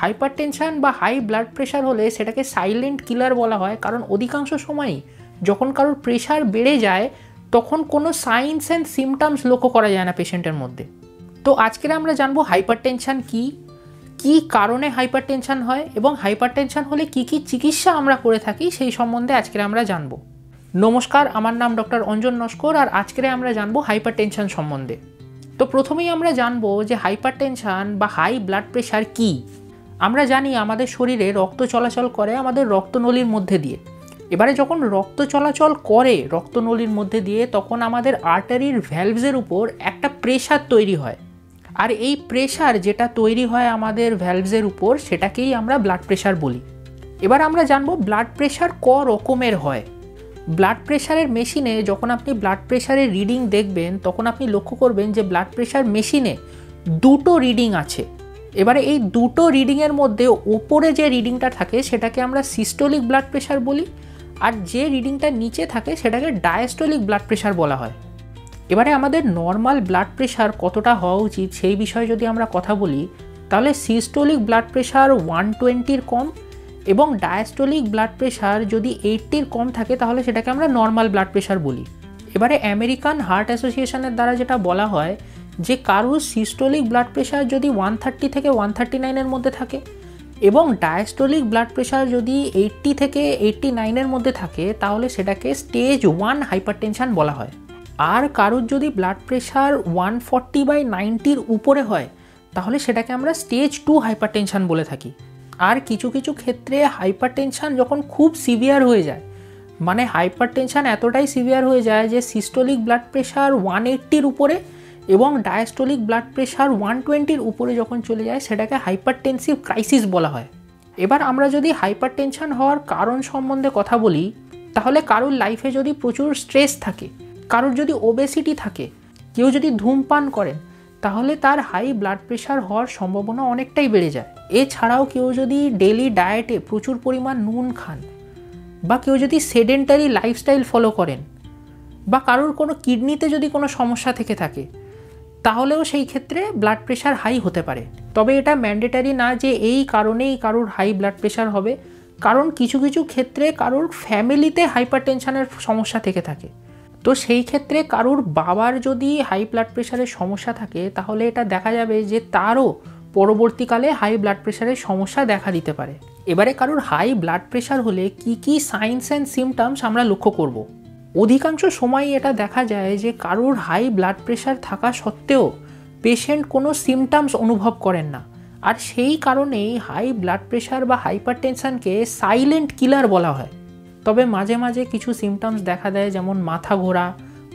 Hypertension বা high blood pressure হলে সেটাকে সাইলেন্ট কিলার বলা হয়, কারণ অধিকাংশ সময়ই যখন কারোর প্রেশার বেড়ে যায় তখন কোনো সাইনস অ্যান্ড সিমটমস লক্ষ্য করা যায় না পেশেন্টের মধ্যে। তো আজকের আমরা জানবো হাইপারটেনশন কী, কী কারণে হাইপারটেনশন হয় এবং হাইপারটেনশন হলে কী কী চিকিৎসা আমরা করে থাকি সেই সম্বন্ধে আজকের আমরা জানবো। নমস্কার, আমার নাম ডক্টর অঞ্জন নস্কর, আর আজকের আমরা জানবো হাইপারটেনশন সম্বন্ধে। তো প্রথমেই আমরা জানবো যে হাইপারটেনশন বা হাই ব্লাড প্রেশার কী। আমরা জানি আমাদের শরীরে রক্ত চলাচল করে আমাদের রক্তনলীর মধ্যে দিয়ে। এবারে যখন রক্ত চলাচল করে রক্তনলীর মধ্যে দিয়ে তখন আমাদের আর্টারির ভ্যালভসের উপর একটা প্রেশার তৈরি হয়, আর এই প্রেশার যেটা তৈরি হয় আমাদের ভ্যালভসের উপর সেটাকেই আমরা ব্লাড প্রেশার বলি। এবার আমরা জানবো ব্লাড প্রেশার ক রকমের হয়। ব্লাড প্রেশারের মেশিনে যখন আপনি ব্লাড প্রেশারের রিডিং দেখবেন তখন আপনি লক্ষ্য করবেন যে ব্লাড প্রেশার মেশিনে দুটো রিডিং আছে। এবারে এই দুটো রিডিংয়ের মধ্যে ওপরে যে রিডিংটা থাকে সেটাকে আমরা সিস্টোলিক ব্লাড প্রেশার বলি, আর যে রিডিংটা নিচে থাকে সেটাকে ডায়াস্টোলিক ব্লাড প্রেশার বলা হয়। এবারে আমাদের নর্মাল ব্লাড প্রেশার কতটা হওয়া উচিত সেই বিষয়ে যদি আমরা কথা বলি তাহলে সিস্টোলিক ব্লাড প্রেশার 120-র কম এবং ডায়াস্টোলিক ব্লাড প্রেশার যদি 80-র কম থাকে তাহলে সেটাকে আমরা নর্মাল ব্লাড প্রেশার বলি। এবারে আমেরিকান হার্ট অ্যাসোসিয়েশনের দ্বারা যেটা বলা হয় যে কারোর সিস্টোলিক ব্লাড প্রেশার যদি 130 থেকে 139-এর মধ্যে থাকে এবং ডায়াস্টোলিক ব্লাড প্রেশার যদি 80 থেকে 89-এর মধ্যে থাকে তাহলে সেটাকে স্টেজ 1 হাইপারটেনশন বলা হয়। আর কারোর যদি ব্লাড প্রেশার 140/90-র উপরে হয় তাহলে সেটাকে আমরা স্টেজ 2 হাইপারটেনশন বলে থাকি। আর কিছু কিছু ক্ষেত্রে হাইপারটেনশন যখন খুব সিভিয়ার হয়ে যায়, মানে হাইপারটেনশন এতটাই সিভিয়ার হয়ে যায় যে সিস্টোলিক ব্লাড প্রেশার 180-র উপরে এবং ডায়াস্টোলিক ব্লাড প্রেশার 120-র উপরে যখন চলে যায় সেটাকে হাইপারটেনসিভ ক্রাইসিস বলা হয়। এবার আমরা যদি হাইপারটেনশন হওয়ার কারণ সম্বন্ধে কথা বলি তাহলে কারোর লাইফে যদি প্রচুর স্ট্রেস থাকে, কারোর যদি ওবেসিটি থাকে, কেউ যদি ধূমপান করেন তাহলে তার হাই ব্লাড প্রেশার হওয়ার সম্ভাবনা অনেকটাই বেড়ে যায়। এছাড়াও কেউ যদি ডেলি ডায়েটে প্রচুর পরিমাণ নুন খান, বা কেউ যদি সেডেন্টারি লাইফস্টাইল ফলো করেন, বা কারোর কোনো কিডনিতে যদি কোনো সমস্যা থেকে থাকে তাহলেও সেই ক্ষেত্রে ব্লাড প্রেশার হাই হতে পারে। তবে এটা ম্যান্ডেটারি না যে এই কারণেই কারোর হাই ব্লাড প্রেশার হবে, কারণ কিছু কিছু ক্ষেত্রে কারোর ফ্যামিলিতে হাইপারটেনশনের সমস্যা থেকে থাকে। তো সেই ক্ষেত্রে কারোর বাবার যদি হাই ব্লাড প্রেশারের সমস্যা থাকে তাহলে এটা দেখা যাবে যে তারও পরবর্তীকালে হাই ব্লাড প্রেশারের সমস্যা দেখা দিতে পারে। এবারে কারোর হাই ব্লাড প্রেশার হলে কি কি সাইনস অ্যান্ড সিমটমস আমরা লক্ষ্য করব। অধিকাংশ সময় এটা দেখা যায় যে কারোর হাই ব্লাড প্রেশার থাকা সত্ত্বেও পেশেন্ট কোনো সিমটমস অনুভব করেন না, আর সেই কারণেই হাই ব্লাড প্রেশার বা হাইপারটেনশনকে সাইলেন্ট কিলার বলা হয়। তবে মাঝে মাঝে কিছু সিমটমস দেখা দেয়, যেমন মাথা ঘোরা,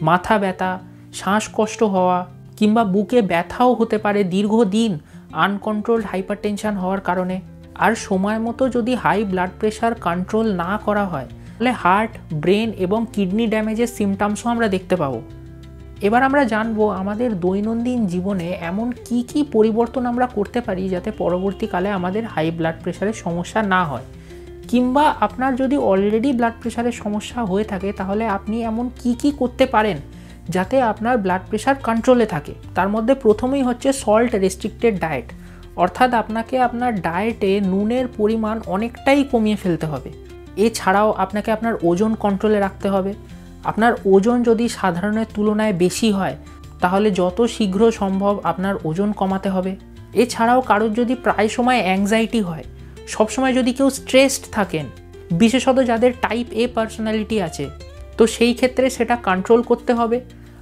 মাথা ব্যথা, শ্বাসকষ্ট হওয়া, কিংবা বুকে ব্যথাও হতে পারে দীর্ঘদিন আনকন্ট্রোলড হাইপারটেনশন হওয়ার কারণে। আর সময় মতো যদি হাই ব্লাড প্রেশার কন্ট্রোল না করা হয় তাহলে হার্ট, ব্রেন এবং কিডনি ড্যামেজের সিমটমসও আমরা দেখতে পাবো। এবার আমরা জানবো আমাদের দৈনন্দিন জীবনে এমন কি কি পরিবর্তন আমরা করতে পারি যাতে পরবর্তীকালে আমাদের হাই ব্লাড প্রেশারের সমস্যা না হয়, কিংবা আপনার যদি অলরেডি ব্লাড প্রেশারের সমস্যা হয়ে থাকে তাহলে আপনি এমন কি কি করতে পারেন যাতে আপনার ব্লাড প্রেশার কন্ট্রোলে থাকে। তার মধ্যে প্রথমেই হচ্ছে সল্ট রেস্ট্রিক্টেড ডায়েট, অর্থাৎ আপনাকে আপনার ডায়েটে নুনের পরিমাণ অনেকটাই কমিয়ে ফেলতে হবে। এছাড়াও আপনাকে আপনার ওজন কন্ট্রোলে রাখতে হবে। আপনার ওজন যদি সাধারণের তুলনায় বেশি হয় তাহলে যত শীঘ্র সম্ভব আপনার ওজন কমাতে হবে। এছাড়াও কারোর যদি প্রায় সময় অ্যাংজাইটি হয়, সবসময় যদি কেউ স্ট্রেসড থাকেন, বিশেষত যাদের টাইপ এ পার্সোনালিটি আছে, তো সেই ক্ষেত্রে সেটা কন্ট্রোল করতে হবে।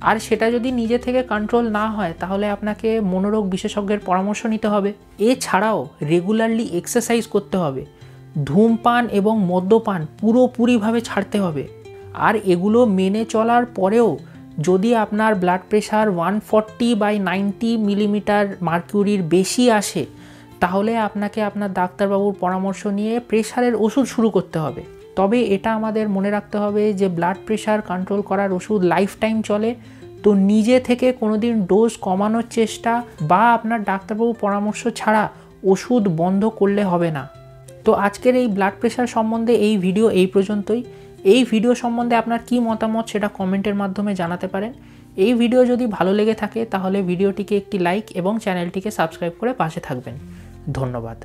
আর সেটা যদি নিজে থেকে কন্ট্রোল না হয় তাহলে আপনাকে মনোরোগ বিশেষজ্ঞের পরামর্শ নিতে হবে। এছাড়াও রেগুলারলি এক্সারসাইজ করতে হবে, ধূমপান এবং মদ্যপান পুরোপুরিভাবে ছাড়তে হবে। আর এগুলো মেনে চলার পরেও যদি আপনার ব্লাড প্রেশার 140/90 মিলিমিটার মার্কিউরির বেশি আসে তাহলে আপনাকে আপনার ডাক্তারবাবুর পরামর্শ নিয়ে প্রেশারের ওষুধ শুরু করতে হবে। তবে এটা আমাদের মনে রাখতে হবে যে ব্লাড প্রেশার কন্ট্রোল করার ওষুধ লাইফ টাইম চলে, তো নিজে থেকে কোনোদিন ডোজ কমানোর চেষ্টা বা আপনার ডাক্তারবাবুর পরামর্শ ছাড়া ওষুধ বন্ধ করলে হবে না। তো আজকের এই ব্লাড প্রেশার সম্বন্ধে এই ভিডিও এই পর্যন্তই। এই ভিডিও সম্বন্ধে আপনার কি মতামত সেটা কমেন্টের মাধ্যমে জানাতে পারেন। এই ভিডিও যদি ভালো লেগে থাকে তাহলে ভিডিওটিকে একটি লাইক এবং চ্যানেলটিকে সাবস্ক্রাইব করে পাশে থাকবেন। ধন্যবাদ।